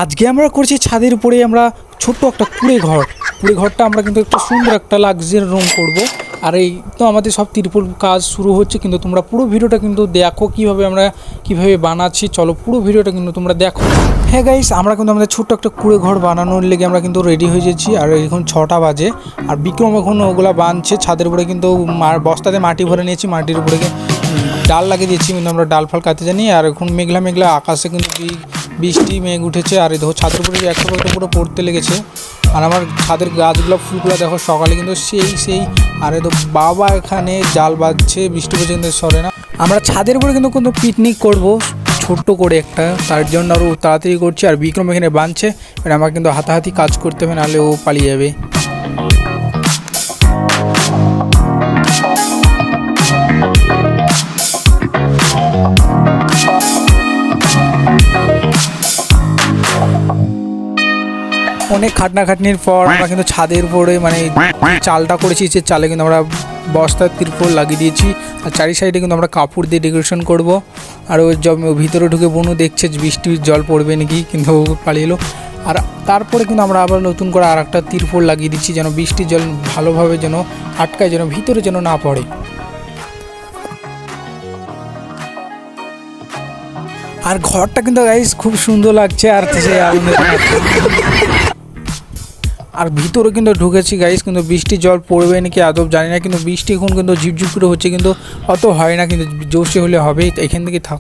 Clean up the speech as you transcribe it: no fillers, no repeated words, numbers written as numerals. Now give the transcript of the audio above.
আজকে আমরা করছি ছাদের উপরে আমরা ছোট্ট একটা কুঁড়ে ঘরটা আমরা কিন্তু একটা সুন্দর একটা লাক্সারি রুম করব। আর এই তো আমাদের সব তিরপল কাজ শুরু হচ্ছে, কিন্তু তোমরা পুরো ভিডিওটা কিন্তু দেখো কিভাবে বানাচ্ছি। চলো পুরো ভিডিওটা কিন্তু তোমরা দেখো। হ্যাঁ গাইস, আমরা কিন্তু আমাদের ছোট্ট একটা কুঁড়ে ঘর বানানোর লেগে আমরা কিন্তু রেডি হয়ে যাচ্ছি। আর এখন 6টা বাজে, আর বিক্রম এখন ওগুলা বাঁধছে ছাদের উপরে। কিন্তু বস্তাতে মাটি ভরে নিয়েছি, মাটির উপরে ডাল লাগিয়ে দিচ্ছি, কিন্তু আমরা ডাল ফাল কাটতে জানি। আর এখন মেঘলা আকাশে কিন্তু বৃষ্টি মেঘ উঠেছে। আর দেখো ছাদের উপরে একটা পুরো পড়তে লেগেছে। আর আমার ছাদের গাছগুলো ফুলগুলো দেখো সকালে কিন্তু সেই আর তো বাবা এখানে জাল বাঁধছে, বৃষ্টি পর্যন্ত সরে না। আমরা ছাদের উপরে কিন্তু পিকনিক করব ছোট্ট করে একটা, তার জন্য আরও তাড়াতাড়ি করছি। আর বিক্রম এখানে বাঁধছে, আমার কিন্তু হাতাহাতি কাজ করতে হবে, নাহলে ও পালিয়ে যাবে। অনেক খাটনির পর আমরা কিন্তু ছাদের উপরে চালটা করেছি, সে চালে কিন্তু আমরা বস্তার তিরপল লাগিয়ে দিয়েছি। আর চারি সাইডে কিন্তু আমরা কাপড় দিয়ে ডেকোরেশন করব। আর ওই ভিতরে ঢুকে বনু দেখছে বৃষ্টির জল পড়বে নাকি, কিন্তু পালিয়ে এলো। আর তারপরে কিন্তু আমরা আবার নতুন করে আর একটা তিরপল লাগিয়ে দিচ্ছি, যেন বৃষ্টির জল ভালোভাবে যেন আটকায়, যেন ভিতরে যেন না পড়ে। আর ঘরটা কিন্তু গাইস খুব সুন্দর লাগছে। আর ভিতরে কিন্তু ঢুকেছি গাইস, কিন্তু বৃষ্টির জল পড়বে নাকি আদব জানি না। কিন্তু বৃষ্টি এখন কিন্তু ঝিপঝিপ করে হচ্ছে, কিন্তু অত হয় না, কিন্তু জোরসে হলে হবে। এখান থেকে থাক।